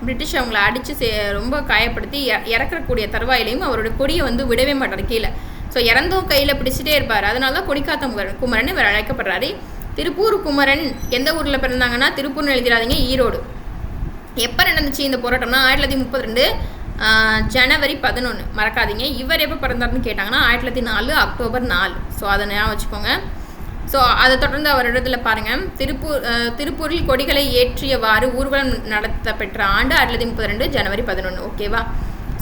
Speaker 1: பிரிட்டிஷ் அவங்கள அடித்து ரொம்ப காயப்படுத்தி இறக்கக்கூடிய தருவாயிலையும் அவரோட கொடியை வந்து விடவே மாட்டார் கீழே. ஸோ இறந்தும் கையில் பிடிச்சிட்டே இருப்பார். அதனால தான் கொடிக்காத்த குமரன் இவர் அழைக்கப்படுறாரு. திருப்பூர் குமரன் எந்த ஊரில் பிறந்தாங்கன்னா திருப்பூர்னு எழுதிடாதீங்க, ஈரோடு. எப்போ நடந்துச்சு இந்த போராட்டம்னா 1932 ஜனவரி 11. மறக்காதீங்க. இவர் எப்போ பிறந்தார்னு கேட்டாங்கன்னா 1904 அக்டோபர் 4. ஸோ அதை ஞாபகம் வச்சுக்கோங்க. ஸோ அதை தொடர்ந்து அவர் இடத்துல பாருங்கள், திருப்பூரில் கொடிகளை ஏற்றியவாறு ஊர்வலம் நடத்த பெற்ற ஆண்டு 1932 ஜனவரி 11. ஓகேவா?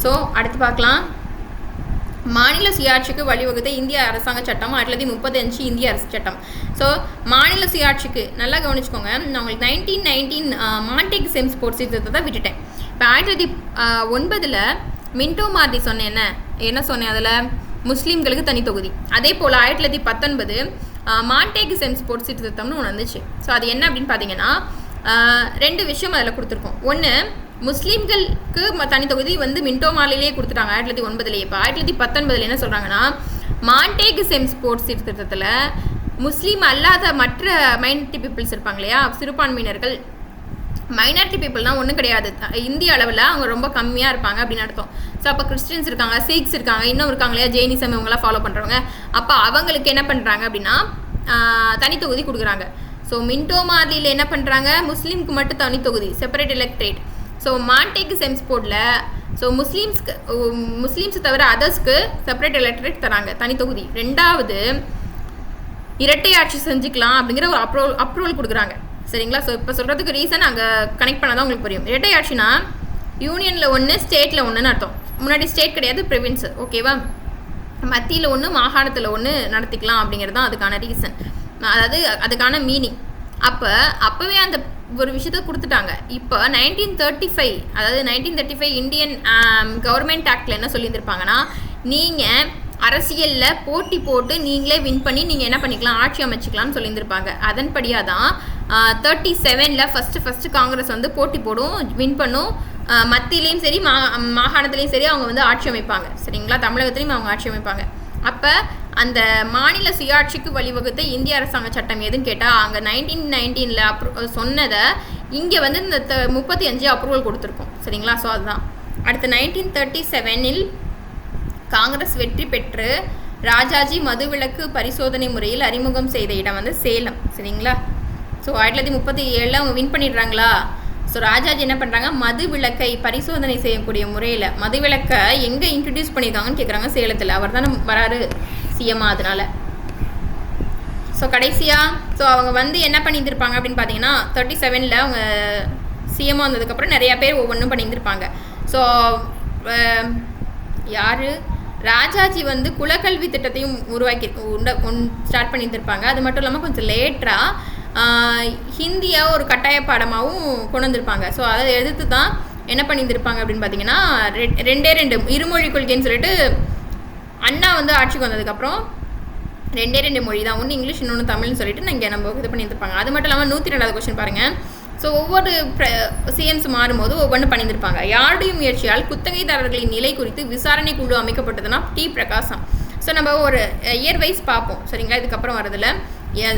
Speaker 1: ஸோ அடுத்து பார்க்கலாம், மாநில சுயாட்சிக்கு வழிவகுத்த இந்திய அரசாங்க சட்டம் 1935 இந்திய அரசு சட்டம். ஸோ மாநில சுயாட்சிக்கு நல்லா கவனிச்சுக்கோங்க. நான் உங்களுக்கு 1919 மாண்டேக் செம்ஸ்போர்ட் சீர்திருத்தத்தை தான் விட்டுட்டேன். இப்போ 1909 மின்டோ மார்டி சொன்னேன். என்ன சொன்னேன்? அதில் முஸ்லீம்களுக்கு தனி தொகுதி. அதே போல் 1919 மாண்டேக் செம்ஸ்போர்ட் சீர்திருத்தம்னு ஒன்று வந்துச்சு. ஸோ அது என்ன அப்படின்னு பார்த்தீங்கன்னா 2 விஷயம் அதில் கொடுத்துருக்கோம். ஒன்று, முஸ்லீம்களுக்கு தனி தொகுதி வந்து மின்டோ மார்லிலே கொடுத்துட்டாங்க 1909. இப்போ 1919 என்ன சொல்கிறாங்கன்னா மாண்டேக் செம்ஸ்போர்ட் சீர்திருத்தத்தில் முஸ்லீம் அல்லாத மற்ற மைனாரிட்டி பீப்புள்ஸ் இருப்பாங்க இல்லையா, சிறுபான்மையினர்கள். மைனாரிட்டி பீப்புள்னால் ஒன்றும் கிடையாது, இந்திய அளவில் அவங்க ரொம்ப கம்மியாக இருப்பாங்க அப்படின்னு அர்த்தம். ஸோ அப்போ கிறிஸ்டின்ஸ் இருக்காங்க, சீக்ஸ் இருக்காங்க, இன்னும் இருக்காங்க இல்லையா ஜெயினிசம், இவங்களாம் ஃபாலோ பண்ணுறவங்க. அப்போ அவங்களுக்கு என்ன பண்ணுறாங்க அப்படின்னா தனி தொகுதி கொடுக்குறாங்க. ஸோ மின்டோ மார்லியில் என்ன பண்ணுறாங்க, முஸ்லீமுக்கு மட்டும் தனி தொகுதி, செப்பரேட் எலக்ட்ரேட். ஸோ மாண்டேக் செம்ஸ்போர்ட்டில் ஸோ முஸ்லீம்ஸ் தவிர அதர்ஸ்க்கு செப்பரேட் எலக்ட்ரேட் தராங்க, தனி தொகுதி. 2வது, இரட்டை ஆட்சி செஞ்சுக்கலாம் அப்படிங்கிற ஒரு அப்ரூவல் கொடுக்குறாங்க. சரிங்களா? ஸோ இப்போ சொல்கிறதுக்கு ரீசன் அங்கே கனெக்ட் பண்ணால் தான் உங்களுக்கு புரியும். இரட்டை ஆட்சினா யூனியனில் 1 ஸ்டேட்டில் 1ன்னு அர்த்தம். முன்னாடி ஸ்டேட் கிடையாது, ப்ரொவின்ஸு. ஓகேவா? மத்தியில் 1 மாகாணத்தில் 1 நடத்திக்கலாம் அப்படிங்கிறது தான் அதுக்கான ரீசன், அதாவது அதுக்கான மீனிங். அப்போவே அந்த ஒரு விஷயத்தை கொடுத்துட்டாங்க. இப்போ 1935, அதாவது 1935 இந்தியன் கவர்மெண்ட் ஆக்டில் என்ன சொல்லியிருந்திருப்பாங்கன்னா, நீங்கள் அரசியலில் போட்டி போட்டு நீங்களே வின் பண்ணி நீங்கள் என்ன பண்ணிக்கலாம், ஆட்சி அமைச்சிக்கலாம்னு சொல்லியிருந்திருப்பாங்க. அதன்படியாக தான் 37ல் ஃபஸ்ட்டு காங்கிரஸ் வந்து போட்டி போடும், வின் பண்ணும். மத்தியிலையும் சரி மாகாணத்துலேயும் சரி அவங்க வந்து ஆட்சி அமைப்பாங்க. சரிங்களா? தமிழகத்துலேயும் அவங்க ஆட்சி அமைப்பாங்க. அப்போ அந்த மாநில சுயாட்சிக்கு வழிவகுத்த இந்திய அரசாங்க சட்டம் எதுன்னு கேட்டால் அங்கே 1919 சொன்னதை இங்கே வந்து இந்த 35 அப்ரூவல் கொடுத்துருக்கோம். சரிங்களா? ஸோ அதுதான். அடுத்து 1937 காங்கிரஸ் வெற்றி பெற்று ராஜாஜி மதுவிலக்கு பரிசோதனை முறையில் அறிமுகம் செய்த இடம் வந்து சேலம். சரிங்களா? ஸோ 1937 அவங்க வின் பண்ணிடுறாங்களா. ஸோ ராஜாஜி என்ன பண்ணுறாங்க, மதுவிலக்கை பரிசோதனை செய்யக்கூடிய முறையில் மதுவிலக்கை எங்கே இன்ட்ரடியூஸ் பண்ணியிருக்காங்கன்னு கேட்குறாங்க, சேலத்தில். அவர் தானே வராரு சிஎம்மா, அதனால். ஸோ கடைசியாக ஸோ அவங்க வந்து என்ன பண்ணியிருந்திருப்பாங்க அப்படின்னு பார்த்தீங்கன்னா 37ல் அவங்க சிஎம்மா வந்ததுக்கப்புறம் நிறையா பேர் ஒவ்வொன்றும் பண்ணியிருந்திருப்பாங்க. ஸோ யார், ராஜாஜி வந்து குலக்கல்வி திட்டத்தையும் ஸ்டார்ட் பண்ணியிருந்திருப்பாங்க. அது மட்டும் இல்லாமல் கொஞ்சம் லேட்டராக ஹிந்தியை ஒரு கட்டாய பாடமாகவும் கொண்டு வந்திருப்பாங்க. ஸோ அதை எதிர்த்து தான் என்ன பண்ணியிருந்திருப்பாங்க அப்படின்னு பார்த்தீங்கன்னா, ரெண்டு இருமொழி கொள்கைன்னு சொல்லிட்டு அண்ணா வந்து ஆட்சிக்கு வந்ததுக்கப்புறம் 2 மொழி தான், ஒன்று இங்கிலீஷ் இன்னொன்று தமிழ்னு சொல்லிட்டு இங்கே நம்ம இது பண்ணியிருப்பாங்க. அது மட்டும் இல்லாமல் 102வது கொஸ்டின் பாருங்கள். ஸோ ஒவ்வொரு சிஎம்ஸ் மாறும்போது ஒவ்வொன்று பண்ணியிருப்பாங்க. யாருடைய முயற்சியால் குத்தகைதாரர்களின் நிலை குறித்து விசாரணை குழு அமைக்கப்பட்டதுன்னா டி பிரகாசம். ஸோ நம்ம ஒரு இயர் வைஸ் பார்ப்போம் சரிங்களா. இதுக்கப்புறம் வரதில்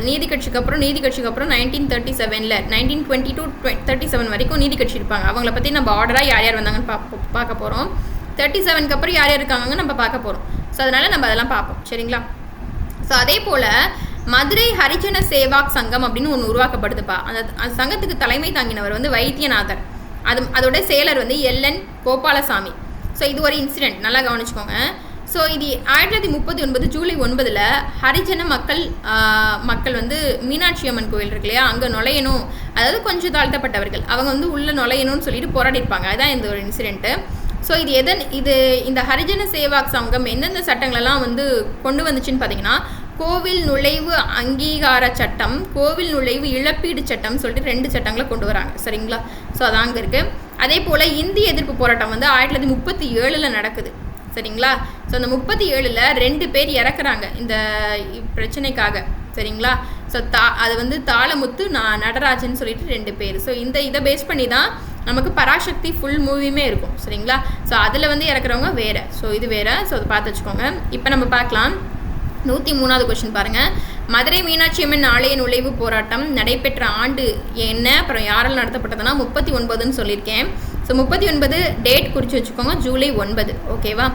Speaker 1: நீதி கட்சிக்கு அப்புறம் 1937 1920 to 37 வரைக்கும் நீதி கட்சி இருப்பாங்க. அவங்கள பற்றி நம்ம ஆர்டராக யார் யார் வந்தாங்கன்னு பார்க்க போகிறோம். 37க்கு அப்புறம் யார் யார் இருக்காங்கன்னு நம்ம பார்க்க போகிறோம். ஸோ அதனால் நம்ம அதெல்லாம் பார்ப்போம் சரிங்களா. ஸோ அதே போல் மதுரை ஹரிஜன சேவாக் சங்கம் அப்படின்னு ஒன்று உருவாக்கப்படுதுப்பா. அந்த சங்கத்துக்கு தலைமை தாங்கினவர் வந்து வைத்தியநாதர். அதோட செயலர் வந்து LN கோபாலசாமி. ஸோ இது ஒரு இன்சிடென்ட், நல்லா கவனிச்சுக்கோங்க. ஸோ இது 1939 ஜூலை 9 ஹரிஜன மக்கள் வந்து மீனாட்சி அம்மன் கோயில் இருக்கு இல்லையா, அங்கே நுழையணும், அதாவது கொஞ்சம் தாழ்த்தப்பட்டவர்கள் அவங்க வந்து உள்ளே நுழையணும்னு சொல்லிட்டு போராடிருப்பாங்க. அதுதான் இந்த ஒரு இன்சிடென்ட்டு. ஸோ இந்த ஹரிஜன சேவாக் சங்கம் எந்தெந்த சட்டங்களெல்லாம் வந்து கொண்டு வந்துச்சுன்னு பார்த்தீங்கன்னா, கோவில் நுழைவு அங்கீகார சட்டம், கோவில் நுழைவு இழப்பீடு சட்டம் சொல்லிட்டு 2 சட்டங்களை கொண்டு வராங்க சரிங்களா. ஸோ அது அங்கே இருக்குது. அதே போல் இந்திய எதிர்ப்பு போராட்டம் வந்து 1937 நடக்குது சரிங்களா. ஸோ அந்த 37 2 பேர் இறக்குறாங்க இந்த பிரச்சனைக்காக சரிங்களா. ஸோ அது வந்து தாளமுத்து நடராஜன் சொல்லிட்டு 2 பேர். ஸோ இதை பேஸ் பண்ணி தான் நமக்கு பராசக்தி ஃபுல் மூவியுமே இருக்கும் சரிங்களா. ஸோ அதில் வந்து இறக்குறவங்க வேறு, ஸோ இது வேறு. ஸோ அதை பார்த்து வச்சுக்கோங்க. இப்போ நம்ம பார்க்கலாம் 103வது கொஸ்டின் பாருங்கள். மதுரை மீனாட்சி அம்மன் ஆலய நுழைவு போராட்டம் நடைபெற்ற ஆண்டு என்ன, அப்புறம் யாரால் நடத்தப்பட்டதுன்னா 39ன்னு சொல்லியிருக்கேன். ஸோ 39 டேட் குறித்து வச்சுக்கோங்க, ஜூலை 9 ஓகேவா.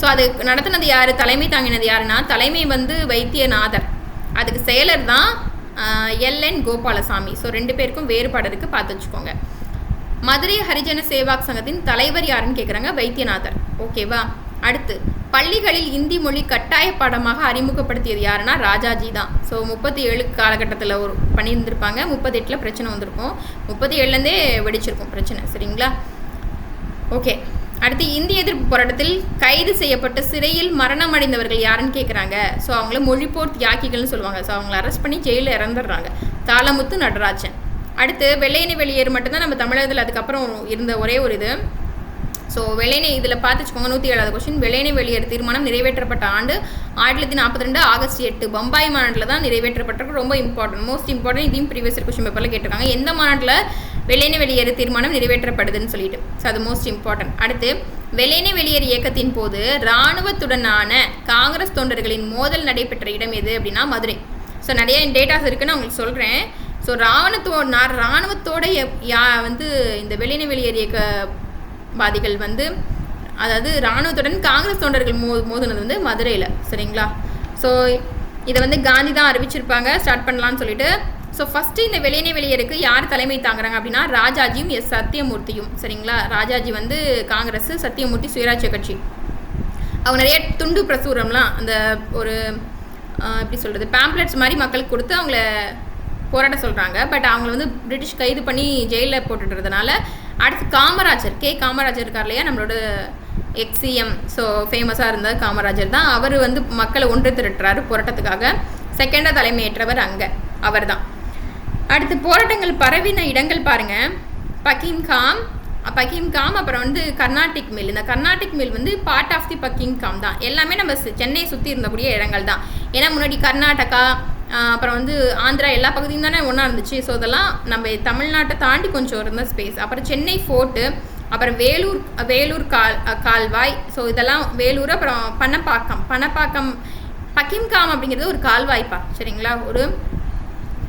Speaker 1: ஸோ அது நடத்தினது யார், தலைமை தாங்கினது யாருன்னா தலைமை வந்து வைத்தியநாதர், அதுக்கு செயலர் தான் LN கோபாலசாமி. ஸோ 2 பேருக்கும் வேறுபாடு இருக்குது, பார்த்து வச்சுக்கோங்க. மதுரை ஹரிஜன சேவாக் சங்கத்தின் தலைவர் யாருன்னு கேட்குறாங்க, வைத்தியநாதர் ஓகேவா. அடுத்து பள்ளிகளில் இந்தி மொழி கட்டாய பாடமாக அறிமுகப்படுத்தியது யாருன்னா ராஜாஜி தான். ஸோ 37 காலகட்டத்தில் ஒரு பண்ணியிருந்திருப்பாங்க, 38 பிரச்சனை வந்திருக்கும், 37லேருந்தே வெடிச்சிருக்கும் பிரச்சனை சரிங்களா. ஓகே, அடுத்து இந்திய எதிர்ப்பு போராட்டத்தில் கைது செய்யப்பட்டு சிறையில் மரணம் அடைந்தவர்கள் யாருன்னு கேட்குறாங்க. ஸோ அவங்கள மொழிப்போர் தியாகிகள்னு சொல்லுவாங்க. ஸோ அவங்கள அரெஸ்ட் பண்ணி ஜெயிலில் இறந்துடுறாங்க, தாளமுத்து நடராஜன். அடுத்து வெள்ளையனே வெளியேறு மட்டும்தான் நம்ம தமிழகத்தில் அதுக்கப்புறம் இருந்த ஒரே ஒரு இது. ஸோ வெள்ளையனே இதில் பார்த்துச்சுக்கோங்க. 107வது கொஸ்டின். வெள்ளையனே வெளியேறு தீர்மானம் நிறைவேற்றப்பட்ட ஆண்டு 1942 ஆகஸ்ட் 8 பம்பாய் மாநாட்டில் தான் நிறைவேற்றப்பட்டிருக்கு. ரொம்ப இம்பார்ட்டன்ட், மோஸ்ட் இம்பார்ட்டன்ட். இதையும் ப்ரீவியஸ் கொஸ்டின் பேப்பரில் கேட்டிருக்காங்க, எந்த மாநாட்டில் வெள்ளையனே வெளியேறு தீர்மானம் நிறைவேற்றப்படுதுன்னு சொல்லிட்டு. ஸோ அது மோஸ்ட் இம்பார்ட்டன்ட். அடுத்து வெள்ளையனே வெளியேறு இயக்கத்தின் போது இராணுவத்துடனான காங்கிரஸ் தொண்டர்களின் மோதல் நடைபெற்ற இடம் எது அப்படின்னா மதுரை. ஸோ நிறைய டேட்டாஸ் இருக்குன்னு உங்களுக்கு சொல்கிறேன். ஸோ இராணுவத்தோட வந்து இந்த வெள்ளையனே வெளியேறு இயக்க வாதிகள் வந்து, அதாவது இராணுவத்துடன் காங்கிரஸ் தொண்டர்கள் மோதினது வந்து மதுரையில் சரிங்களா. ஸோ இதை வந்து காந்தி தான் அறிவிச்சிருப்பாங்க ஸ்டார்ட் பண்ணலான்னு சொல்லிட்டு. ஸோ ஃபஸ்ட்டு இந்த வெள்ளையனே வெளியேறுக்கு யார் தலைமை தாங்குறாங்க அப்படின்னா ராஜாஜியும் சத்தியமூர்த்தியும் சரிங்களா. ராஜாஜி வந்து காங்கிரஸ், சத்தியமூர்த்தி சுயராஜ்ய கட்சி. அவங்க நிறைய துண்டு பிரசுரம்லாம் அந்த ஒரு எப்படி சொல்கிறது பேம்ப்ளெட்ஸ் மாதிரி மக்களுக்கு கொடுத்து அவங்கள போராட்ட சொல்கிறாங்க. பட் அவங்கள வந்து பிரிட்டிஷ் கைது பண்ணி ஜெயிலில் போட்டுட்டுறதுனால அடுத்து காமராஜர், காமராஜர் இருக்கார் இல்லையா நம்மளோட எக்ஸிஎம். ஸோ ஃபேமஸாக இருந்தது காமராஜர் தான். அவர் வந்து மக்களை ஒன்று திரட்டுறாரு போராட்டத்துக்காக. செகண்டாக தலைமையேற்றவர் அங்கே அவர் தான். அடுத்து போராட்டங்கள் பரவின இடங்கள் பாருங்கள், பக்கிங்காம், அப்புறம் வந்து கர்நாடிக் மில். இந்த கர்நாடிக் மில் வந்து பார்ட் ஆஃப் தி பக்கிங்காம் தான். எல்லாமே நம்ம சென்னையை சுற்றி இருந்தக்கூடிய இடங்கள் தான். ஏன்னா முன்னாடி கர்நாடகா அப்புறம் வந்து ஆந்திரா எல்லா பகுதியும் தானே ஒன்றா இருந்துச்சு. ஸோ இதெல்லாம் நம்ம தமிழ்நாட்டை தாண்டி கொஞ்சம் இருந்த ஸ்பேஸ். அப்புறம் சென்னை ஃபோர்ட்டு, அப்புறம் வேலூர் கால்வாய். ஸோ இதெல்லாம் வேலூர், அப்புறம் பணப்பாக்கம் பக்கிங்காம் அப்படிங்கிறது ஒரு கால்வாய்ப்பா சரிங்களா, ஒரு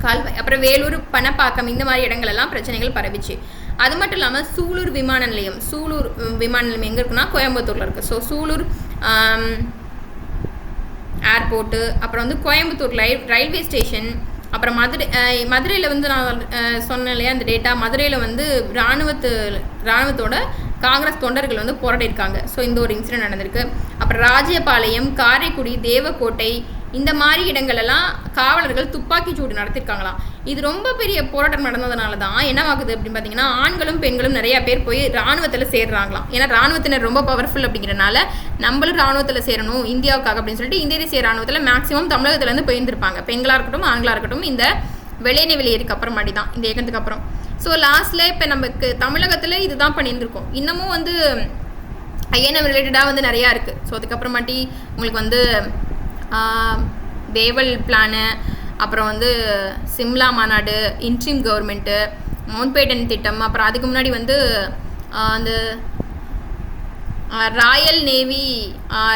Speaker 1: கால்வாய். அப்புறம் வேலூர், பணப்பாக்கம் இந்த மாதிரி இடங்களெல்லாம் பிரச்சனைகள் பரவிச்சு. அது மட்டும் இல்லாமல் சூலூர் விமான நிலையம் எங்கே இருக்குன்னா கோயம்புத்தூரில் இருக்குது. ஸோ சூலூர் ஏர்போர்ட்டு, அப்புறம் வந்து கோயம்புத்தூர் ரயில்வே ஸ்டேஷன், அப்புறம் மதுரையில் வந்து நான் சொன்னேன் இல்லையா அந்த டேட்டா, மதுரையில் வந்து இராணுவத்தோட காங்கிரஸ் தொண்டர்கள் வந்து போராடிருக்காங்க. ஸோ இந்த ஒரு இன்சிடென்ட் நடந்திருக்கு. அப்புறம் ராஜபாளையம், காரைக்குடி, தேவக்கோட்டை இந்த மாதிரி இடங்களெல்லாம் காவலர்கள் துப்பாக்கி சூடு நடத்திருக்காங்களாம். இது ரொம்ப பெரிய போராட்டம் நடந்ததுனால தான் என்னவாகுது அப்படின்னு பார்த்தீங்கன்னா ஆண்களும் பெண்களும் நிறையா பேர் போய் இராணுவத்தில் சேர்றாங்களாம். ஏன்னா இராணுவத்தினர் ரொம்ப பவர்ஃபுல் அப்படிங்கிறனால நம்மளும் இராணுவத்தில் சேரணும் இந்தியாவுக்காக அப்படின்னு சொல்லிட்டு இந்திய தேசிய இராணுவத்தில் மேக்ஸிமம் தமிழகத்துலேருந்து போயிருந்திருப்பாங்க. பெண்களாக இருக்கட்டும் ஆண்களாக இருக்கட்டும் இந்த வெள்ளையனை வெளியேறதுக்கு அப்புறமாடி தான் இந்த இயக்கத்துக்கு அப்புறம். ஸோ லாஸ்ட்டில் இப்போ நமக்கு தமிழகத்தில் இதுதான் பண்ணியிருந்திருக்கோம். இன்னமும் வந்து ஐஎன்எம் ரிலேட்டடாக வந்து நிறையா இருக்குது. ஸோ அதுக்கப்புறமாட்டி உங்களுக்கு வந்து தேவல் பிளானு, அப்புறம் வந்து சிம்லா மாநாடு, இன்ட்ரீம் கவர்மெண்ட்டு, மவுண்ட்பேட்டன் திட்டம், அப்புறம் அதுக்கு முன்னாடி வந்து அந்த ராயல் நேவி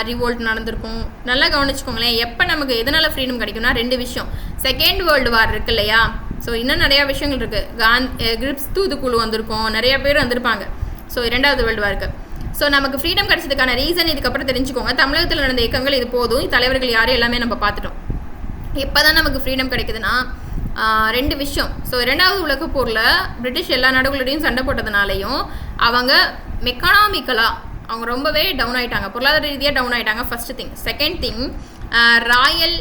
Speaker 1: ரிவோல்ட் நடந்திருக்கும். நல்லா கவனிச்சுக்கோங்களேன். எப்போ நமக்கு எதனால் ஃப்ரீடம் கிடைக்கும்னா 2 விஷயம். செகண்ட் வேர்ல்டு வார் இருக்கு இல்லையா, ஸோ இன்னும் நிறையா விஷயங்கள் இருக்குது. கிரிப்ஸ் தூதுக்குழு வந்திருக்கும், நிறையா பேர் வந்திருப்பாங்க. ஸோ 2வது வேர்ல்டு வாருக்கு ஸோ நமக்கு ஃப்ரீடம் கிடைச்சதுக்கான ரீசன் இதுக்கப்புறம் தெரிஞ்சுக்கோங்க. தமிழகத்தில் நடந்த இயக்கங்கள் இது போதும். தலைவர்கள் யாரும் எல்லாமே நம்ம பார்த்துட்டோம். எப்போ தான் நமக்கு ஃப்ரீடம் கிடைக்குதுன்னா 2 விஷயம். ஸோ 2வது உலகப் போரில் பிரிட்டிஷ் எல்லா நாடுகளோடையும் சண்டை போட்டதுனாலையும் அவங்க எக்கனாமிக்கலாக அவங்க ரொம்பவே டவுன் ஆகிட்டாங்க, பொருளாதார ரீதியாக டவுன் ஆகிட்டாங்க. First thing. Second thing, Royal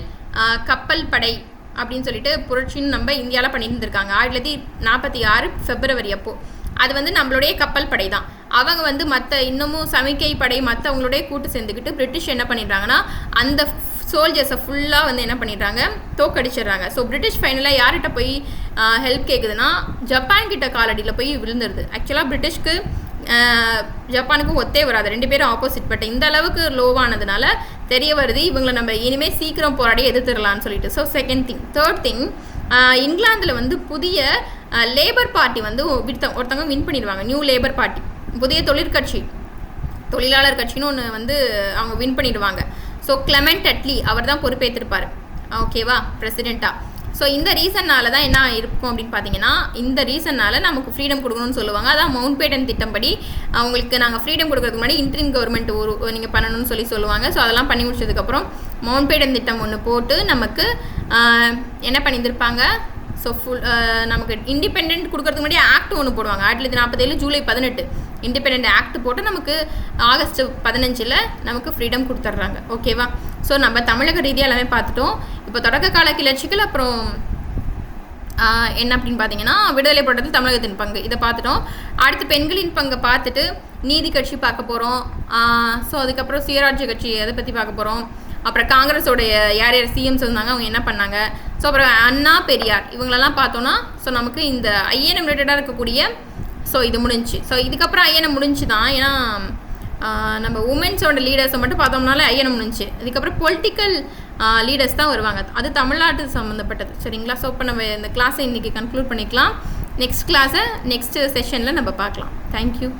Speaker 1: கப்பல் படை அப்படின்னு சொல்லிட்டு புரட்சின்னு நம்ம இந்தியாவில் பண்ணியிருந்திருக்காங்க 1946 February அப்போது. அது வந்து நம்மளுடைய கப்பல் படை தான். அவங்க வந்து மற்ற இன்னமும் சமிக்கை படை மற்றவங்களுடைய கூட்டு சேர்ந்துக்கிட்டு பிரிட்டிஷ் என்ன பண்ணிடுறாங்கன்னா அந்த சோல்ஜர்ஸை ஃபுல்லாக வந்து என்ன பண்ணிடுறாங்க, தோக்கடிச்சிடுறாங்க. ஸோ பிரிட்டிஷ் ஃபைனலாக யார்கிட்ட போய் ஹெல்ப் கேட்குதுன்னா ஜப்பான் கிட்ட காலடியில் போய் விழுந்துருது. ஆக்சுவலாக பிரிட்டிஷ்க்கு ஜப்பானுக்கும் ஒத்தே வராது, 2 பேரும் ஆப்போசிட். பட் இந்த அளவுக்கு லோவானதுனால தெரிய வருது இவங்களை நம்ம இனிமேல் சீக்கிரம் போராடி எதிர்த்துடலான்னு சொல்லிட்டு. So second thing. Third thing, இங்கிலாந்தில் வந்து புதிய லேபர் பார்ட்டி வந்து ஒருத்தவங்க வின் பண்ணிடுவாங்க. நியூ லேபர் பார்ட்டி, புதிய தொழிலாளர் கட்சின்னு ஒன்று வந்து அவங்க வின் பண்ணிடுவாங்க. ஸோ கிளமெண்ட் அட்லி அவர் தான் பொறுப்பேற்றிருப்பார், ஓகேவா, பிரசிடெண்ட்டாக. ஸோ இந்த ரீசன்னால் தான் என்ன இருக்கும் அப்படின்னு பார்த்தீங்கன்னா இந்த ரீசன்னால் நமக்கு ஃப்ரீடம் கொடுக்கணும்னு சொல்லுவாங்க. அதான் மவுண்ட்பேட்டன் திட்டம்படி அவங்களுக்கு நாங்கள் ஃப்ரீடம் கொடுக்கறதுக்கு முன்னாடி இன்ட்ரீம் கவர்மெண்ட் நீங்கள் பண்ணணும்னு சொல்லுவாங்க. ஸோ அதெல்லாம் பண்ணி முடிச்சதுக்கப்புறம் மவுண்ட்பேட்டன் திட்டம் ஒன்று போட்டு நமக்கு என்ன பண்ணியிருந்திருப்பாங்க. ஸோ நமக்கு இண்டிபெண்ட் கொடுக்கறதுக்கு முன்னாடி ஆக்ட் ஒன்று போடுவாங்க. 1947 July 18 இண்டிபெண்ட் ஆக்ட் போட்டு நமக்கு August 15 நமக்கு ஃப்ரீடம் கொடுத்துட்றாங்க, ஓகேவா. ஸோ நம்ம தமிழக ரீதியாக எல்லாமே பார்த்துட்டோம். இப்போ தொடக்க கால கிளர்ச்சிகள், அப்புறம் என்ன அப்படின்னு பார்த்தீங்கன்னா விடுதலை போராட்டத்தில் தமிழகத்தின் பங்கு, இதை பார்த்துட்டோம். அடுத்து பெண்களின் பங்கை பார்த்துட்டு நீதி கட்சி பார்க்க போகிறோம். ஸோ அதுக்கப்புறம் சுயராஜ்ய கட்சி அதை பற்றி பார்க்க போகிறோம். அப்புறம் காங்கிரஸோடைய யார் யார் சிஎம்ஸ் இருந்தாங்க, அவங்க என்ன பண்ணாங்க. ஸோ அப்புறம் அண்ணா பெரியார் இவங்களெல்லாம் பார்த்தோன்னா ஸோ நமக்கு இந்த ஐஎன்எம் ரிலேட்டடாக இருக்கக்கூடிய ஸோ இது முடிஞ்சு. ஸோ இதுக்கப்புறம் ஐஎன்எம் முடிஞ்சு தான், ஏன்னா நம்ம உமன்ஸோட லீடர்ஸை மட்டும் பார்த்தோம்னால ஐஎன்எம் முடிஞ்சு. இதுக்கப்புறம் பொலிட்டிக்கல் லீடர்ஸ் தான் வருவாங்க, அது தமிழ்நாட்டு சம்மந்தப்பட்டது, சரிங்களா. ஸோ இப்போ நம்ம இந்த கிளாஸை இன்றைக்கி கன்க்ளூட் பண்ணிக்கலாம். நெக்ஸ்ட் கிளாஸை நெக்ஸ்ட் செஷனில் நம்ம பார்க்கலாம். தேங்க்யூ.